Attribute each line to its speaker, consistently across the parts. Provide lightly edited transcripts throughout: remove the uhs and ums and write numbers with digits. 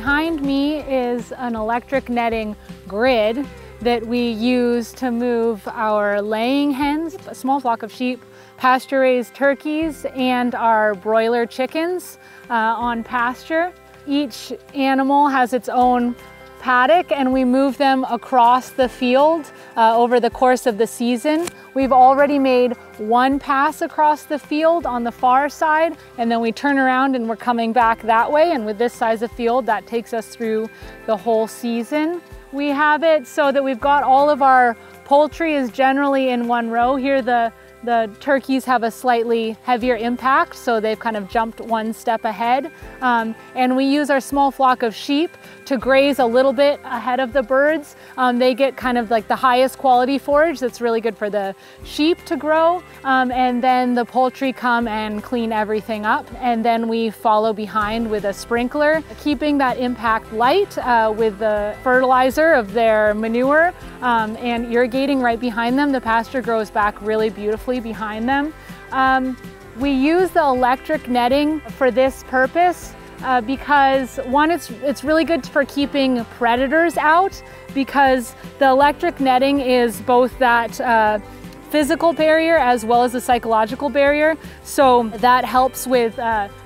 Speaker 1: behind me is an electric netting grid that we use to move our laying hens, a small flock of sheep, pasture-raised turkeys, and our broiler chickens on pasture. Each animal has its own paddock, and we move them across the field over the course of the season. We've already made one pass across the field on the far side, and then we turn around and we're coming back that way. And with this size of field, that takes us through the whole season. We have it so that we've got all of our poultry is generally in one row. Here the turkeys have a slightly heavier impact, so they've kind of jumped one step ahead. And we use our small flock of sheep to graze a little bit ahead of the birds. They get kind of like the highest quality forage that's really good for the sheep to grow. And then the poultry come and clean everything up. And then we follow behind with a sprinkler, keeping that impact light with the fertilizer of their manure and irrigating right behind them. The pasture grows back really beautifully behind them. We use the electric netting for this purpose because one, it's really good for keeping predators out, because the electric netting is both that physical barrier as well as a psychological barrier. So that helps with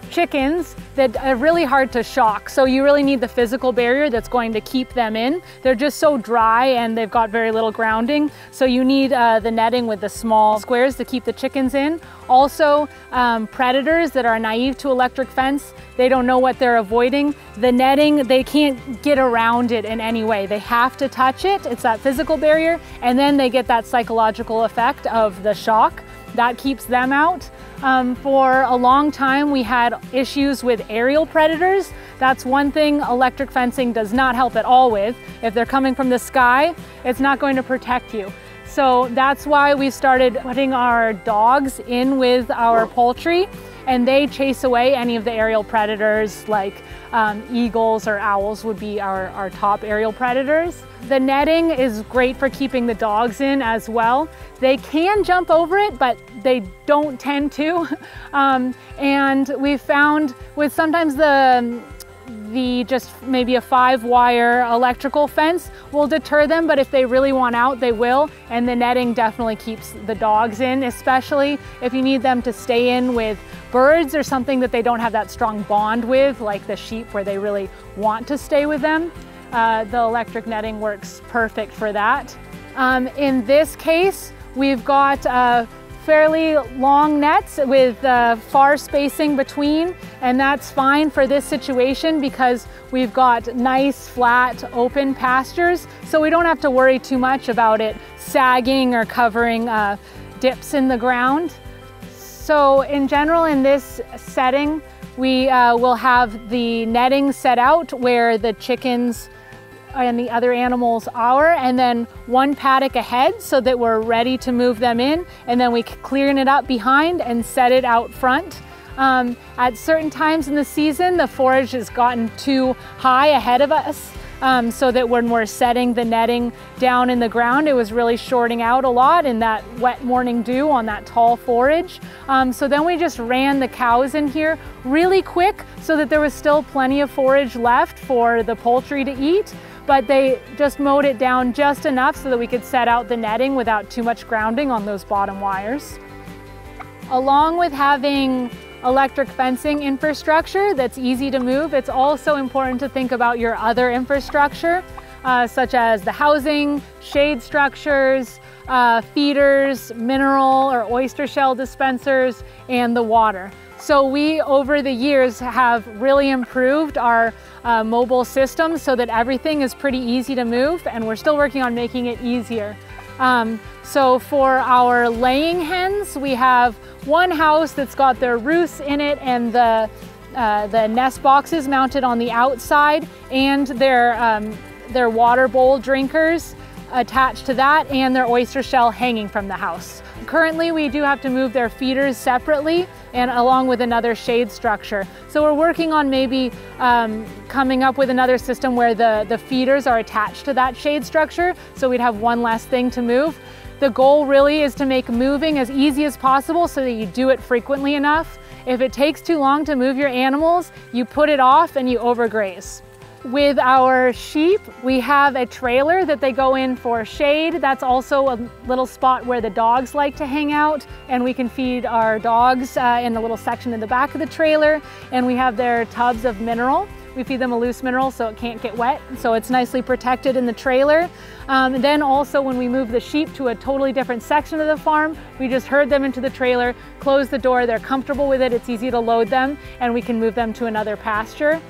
Speaker 1: chickens that are really hard to shock. So you really need the physical barrier that's going to keep them in. They're just so dry and they've got very little grounding. So you need the netting with the small squares to keep the chickens in. Also, predators that are naive to electric fence, they don't know what they're avoiding. The netting, they can't get around it in any way. They have to touch it. It's that physical barrier. And then they get that psychological effect of the shock. That keeps them out. For a long time, we had issues with aerial predators. That's one thing electric fencing does not help at all with. If they're coming from the sky, it's not going to protect you. So that's why we started putting our dogs in with our poultry, and they chase away any of the aerial predators, like eagles or owls would be our top aerial predators. The netting is great for keeping the dogs in as well. They can jump over it, but they don't tend to. And we found with sometimes the just maybe a 5-wire electrical fence will deter them, but if they really want out, they will. And the netting definitely keeps the dogs in, especially if you need them to stay in with birds or something that they don't have that strong bond with, like the sheep where they really want to stay with them. The electric netting works perfect for that. In this case, we've got fairly long nets with far spacing between, and that's fine for this situation because we've got nice flat open pastures, so we don't have to worry too much about it sagging or covering dips in the ground. So in general, in this setting, we will have the netting set out where the chickens and the other animals are, and then one paddock ahead so that we're ready to move them in, and then we clean it up behind and set it out front. At certain times in the season, the forage has gotten too high ahead of us, so that when we're setting the netting down in the ground, it was really shorting out a lot in that wet morning dew on that tall forage. So then we just ran the cows in here really quick so that there was still plenty of forage left for the poultry to eat, but they just mowed it down just enough so that we could set out the netting without too much grounding on those bottom wires. Along with having electric fencing infrastructure that's easy to move, it's also important to think about your other infrastructure, such as the housing, shade structures, feeders, mineral or oyster shell dispensers, and the water. So we, over the years, have really improved our mobile system so that everything is pretty easy to move, and we're still working on making it easier. So for our laying hens, we have one house that's got their roosts in it and the nest boxes mounted on the outside, and their water bowl drinkers attached to that, and their oyster shell hanging from the house. Currently, we do have to move their feeders separately and along with another shade structure. So we're working on maybe coming up with another system where the feeders are attached to that shade structure, so we'd have one less thing to move. The goal really is to make moving as easy as possible so that you do it frequently enough. If it takes too long to move your animals, you put it off and you overgraze. With our sheep, we have a trailer that they go in for shade. That's also a little spot where the dogs like to hang out, and we can feed our dogs in the little section in the back of the trailer. And we have their tubs of mineral. We feed them a loose mineral so it can't get wet, so it's nicely protected in the trailer. And then also when we move the sheep to a totally different section of the farm, we just herd them into the trailer, close the door, they're comfortable with it, it's easy to load them, and we can move them to another pasture.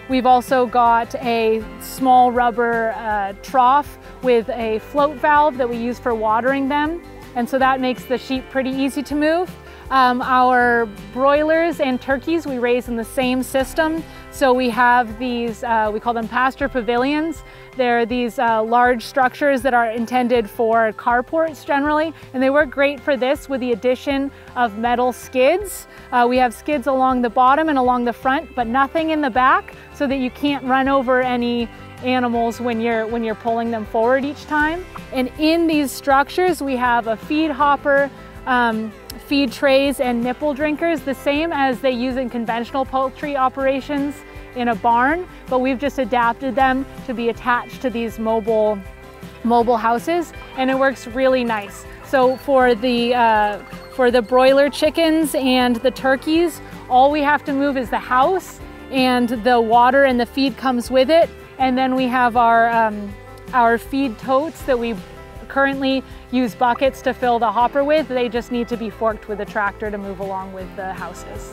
Speaker 1: We've also got a small rubber trough with a float valve that we use for watering them, and so that makes the sheep pretty easy to move. Our broilers and turkeys we raise in the same system. So we have these, we call them pasture pavilions. They're these large structures that are intended for carports generally, and they work great for this with the addition of metal skids. We have skids along the bottom and along the front, but nothing in the back, so that you can't run over any animals when you're pulling them forward each time. And in these structures we have a feed hopper, feed trays and nipple drinkers, the same as they use in conventional poultry operations in a barn, but we've just adapted them to be attached to these mobile houses, and it works really nice. So for the broiler chickens and the turkeys, all we have to move is the house, and the water and the feed comes with it. And then we have our feed totes that we currently use buckets to fill the hopper with. They just need to be forked with a tractor to move along with the houses.